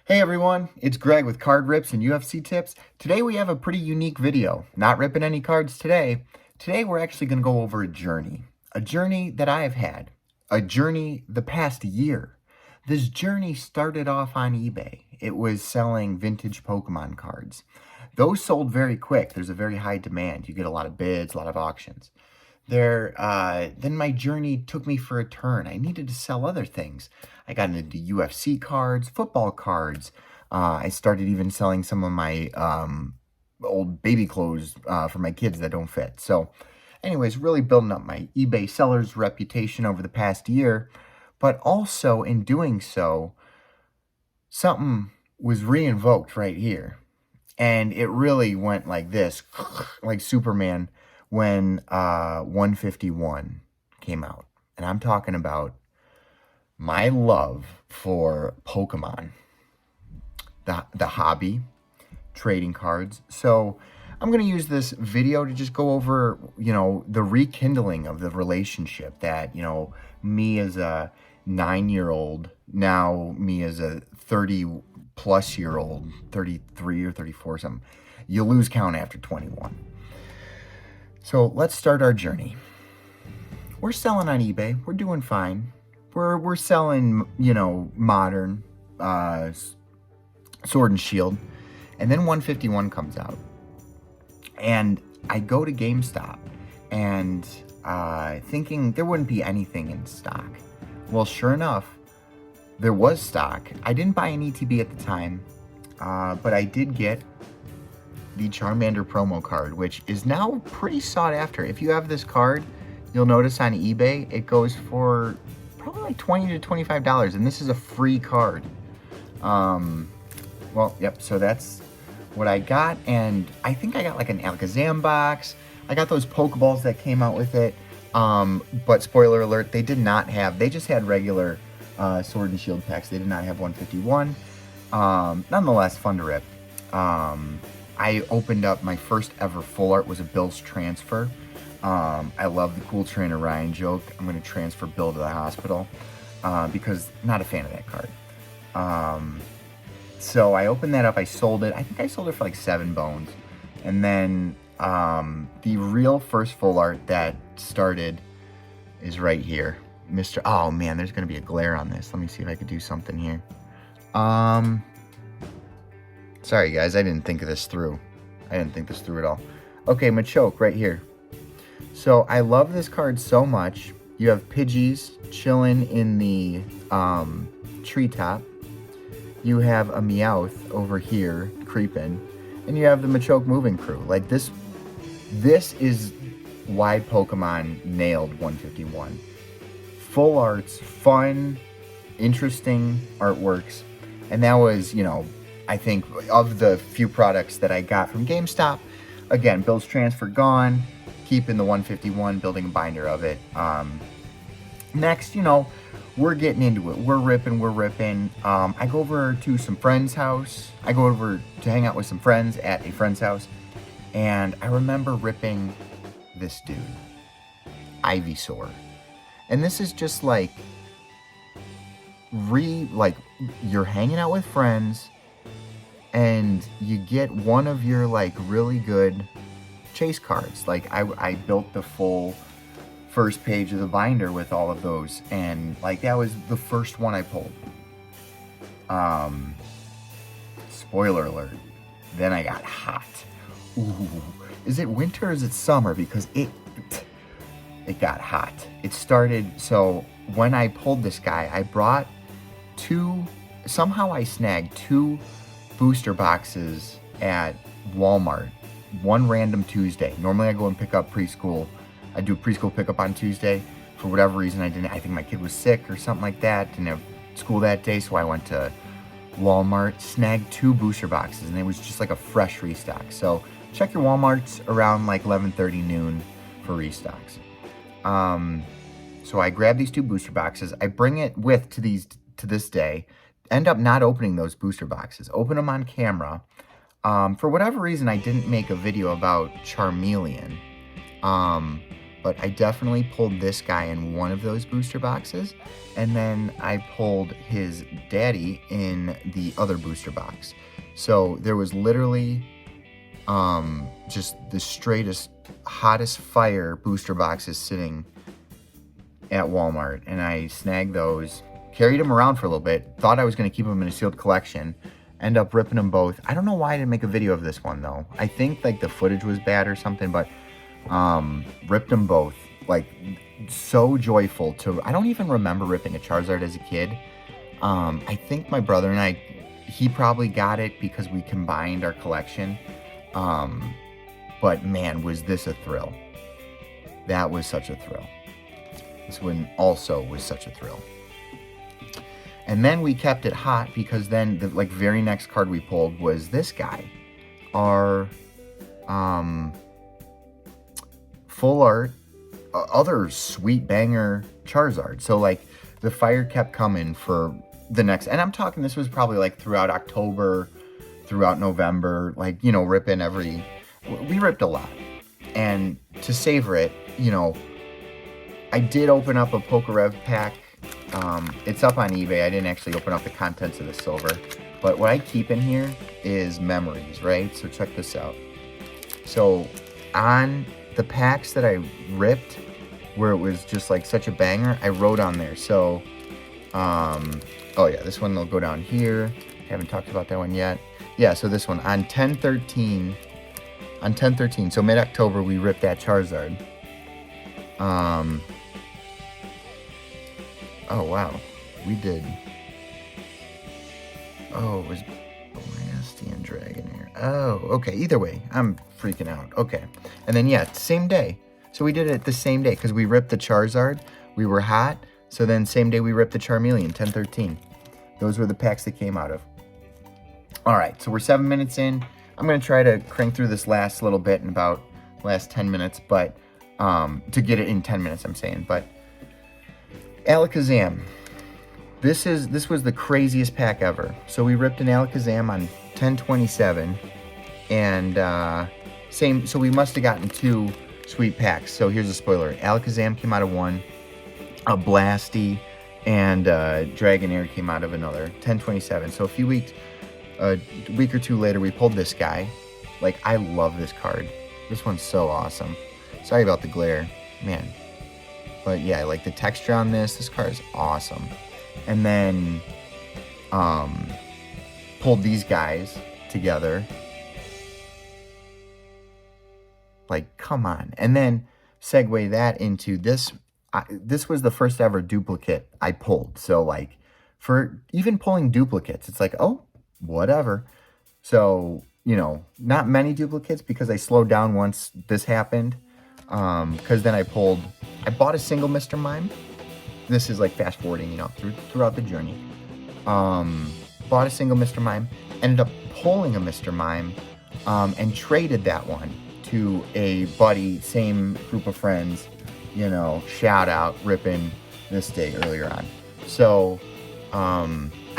Hey everyone, it's Greg with Card Rips and UFC Tips. Today we have a pretty unique video. Not ripping any cards today. Today we're actually going to go over a journey that I have had, a journey the past year. This journey started off on eBay. It was selling vintage Pokemon cards. Those sold very quick. There's a very high demand. You get a lot of bids, a lot of auctions. Then my journey took me for a turn. I needed to sell other things. I got into UFC cards, football cards. I started even selling some of my old baby clothes for my kids that don't fit. So anyways, really building up my eBay seller's reputation over the past year. But also in doing so, something was reinvoked right here. And it really went like this, like Superman when 151 came out. And I'm talking about my love for Pokemon, the hobby, trading cards. So I'm going to use this video to just go over, the rekindling of the relationship that, me as a 9-year-old, now me as a 30-plus-year-old, 33 or 34 something. You lose count after 21. So let's start our journey. We're selling on eBay. We're doing fine. We're selling, modern Sword and Shield. And then 151 comes out. And I go to GameStop and thinking there wouldn't be anything in stock. Well, sure enough, there was stock. I didn't buy an ETB at the time, but I did get the Charmander promo card, which is now pretty sought after. If you have this card, you'll notice on eBay, it goes for probably like $20 to $25, and this is a free card. So that's what I got, and I think I got like an Alakazam box. I got those Pokeballs that came out with it, but spoiler alert, they just had regular Sword and Shield packs. They did not have 151. Nonetheless, fun to rip. I opened up my first ever full art was a Bill's transfer. I love the Cool Trainer Ryan joke. I'm going to transfer Bill to the hospital because not a fan of that card. So I opened that up. I sold it. I think I sold it for like 7 bones. And then the real first full art that started is right here. Oh man, there's going to be a glare on this. Let me see if I could do something here. Sorry guys, I didn't think of this through. I didn't think this through at all. Okay, Machoke right here. So I love this card so much. You have Pidgeys chilling in the treetop. You have a Meowth over here creeping. And you have the Machoke moving crew. Like this is why Pokemon nailed 151. Full arts, fun, interesting artworks. And that was, I think of the few products that I got from GameStop, again, Bill's transfer gone, keeping the 151, building a binder of it. Next, we're getting into it. We're ripping. I go over to some friend's house. I go over to hang out with some friends at a friend's house. And I remember ripping this dude, Ivysaur. And this is just like, you're hanging out with friends, and you get one of your like really good chase cards. Like I built the full first page of the binder with all of those, and like that was the first one I pulled. Spoiler alert. Then I got hot. Ooh, is it winter or is it summer? Because it got hot. It started, so when I pulled this guy, I brought somehow I snagged 2 booster boxes at Walmart one random Tuesday. Normally I go and pick up preschool. I do a preschool pickup on Tuesday. For whatever reason I think my kid was sick or something like that. Didn't have school that day, so I went to Walmart, snagged 2 booster boxes, and it was just like a fresh restock. So check your Walmarts around like 11:30 noon for restocks. So I grabbed these 2 booster boxes. I bring it to this day. End up not opening those booster boxes. Open them on camera. For whatever reason, I didn't make a video about Charmeleon. but I definitely pulled this guy in one of those booster boxes, and then I pulled his daddy in the other booster box. So there was literally just the straightest, hottest fire booster boxes sitting at Walmart, and I snagged those, carried them around for a little bit, thought I was going to keep them in a sealed collection, end up ripping them both. I don't know why I didn't make a video of this one though. I think like the footage was bad or something, but ripped them both. Like, so joyful to, I don't even remember ripping a Charizard as a kid. I think my brother and I, he probably got it because we combined our collection. But man, was this a thrill. That was such a thrill. This one also was such a thrill. And then we kept it hot because then the very next card we pulled was this guy. Our full art, other sweet banger Charizard. So like the fire kept coming for the next, and I'm talking, this was probably like throughout October, throughout November, like, you know, we ripped a lot. And to savor it, you know, I did open up a Pokerev pack. It's up on eBay. I didn't actually open up the contents of the silver, but what I keep in here is memories, right? So check this out. So on the packs that I ripped, where it was just like such a banger, I wrote on there. So, oh yeah, this one will go down here. Haven't talked about that one yet. Yeah, so this one on 10/13, so mid-October, we ripped that Charizard. Oh wow, we did. Oh, it was Blasty and Dragonair. Oh, okay, either way, I'm freaking out. Okay, and then yeah, same day. So we did it the same day because we ripped the Charizard. We were hot, so then same day we ripped the Charmeleon, 10/13. Those were the packs that came out of. All right, so we're 7 minutes in. I'm gonna try to crank through this last little bit in about last 10 minutes, but to get it in 10 minutes, I'm saying. But Alakazam. This was the craziest pack ever. So we ripped an Alakazam on 10/27, and same. So we must have gotten 2 sweet packs. So here's a spoiler: Alakazam came out of one, a Blasty, and Dragonair came out of another. 10/27. So a week or 2 later, we pulled this guy. Like, I love this card. This one's so awesome. Sorry about the glare, man. But yeah, I like the texture on this. This card is awesome. And then pulled these guys together. Like, come on. And then segue that into this. This was the first ever duplicate I pulled. So like, for even pulling duplicates, it's like, oh, whatever. So, you know, not many duplicates because I slowed down once this happened. Because then I bought a single Mr. Mime. This is like fast forwarding, you know, throughout the journey. Bought a single Mr. Mime, ended up pulling a Mr. Mime, and traded that one to a buddy, same group of friends, you know, shout out, ripping this day earlier on. So,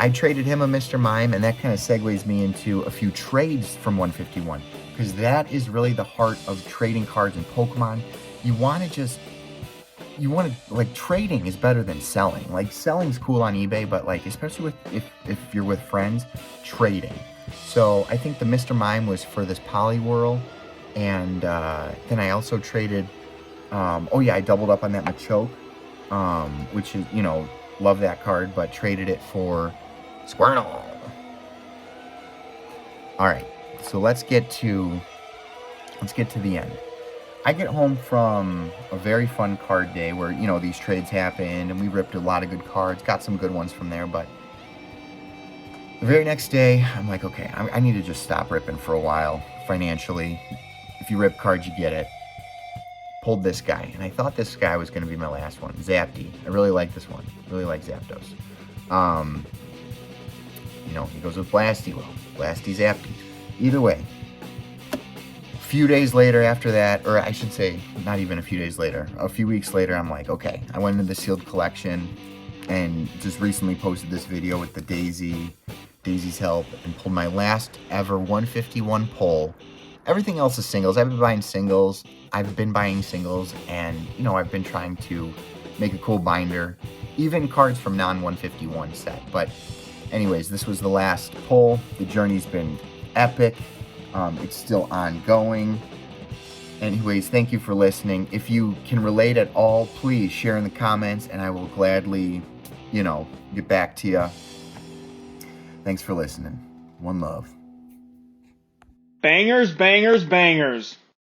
I traded him a Mr. Mime, and that kind of segues me into a few trades from 151, because that is really the heart of trading cards in Pokemon. You want to, like, trading is better than selling. Like, selling's cool on eBay, but like, especially if you're with friends, trading. So I think the Mr. Mime was for this Poliwhirl, and then I also traded, oh yeah, I doubled up on that Machoke, which is, you know, love that card, but traded it for Squirtle. All right, so let's get to the end. I get home from a very fun card day where, you know, these trades happened and we ripped a lot of good cards, got some good ones from there, but the very next day, I'm like, okay, I need to just stop ripping for a while financially. If you rip cards, you get it. Pulled this guy, and I thought this guy was going to be my last one, Zapdy. I really like this one. Really like Zapdos. You know, he goes with Blasty. Well, Blasty, Zapdy. Either way, a few days later after that, or I should say, not even a few days later, a few weeks later, I'm like, okay, I went into the sealed collection and just recently posted this video with the Daisy's help, and pulled my last ever 151 pull Everything else is singles. I've been buying singles. And, you know, I've been trying to make a cool binder. Even cards from non-151 set. But anyways, this was the last pull. The journey's been epic. It's still ongoing. Anyways, thank you for listening. If you can relate at all, please share in the comments, and I will gladly, you know, get back to you. Thanks for listening. One love. Bangers, bangers, bangers.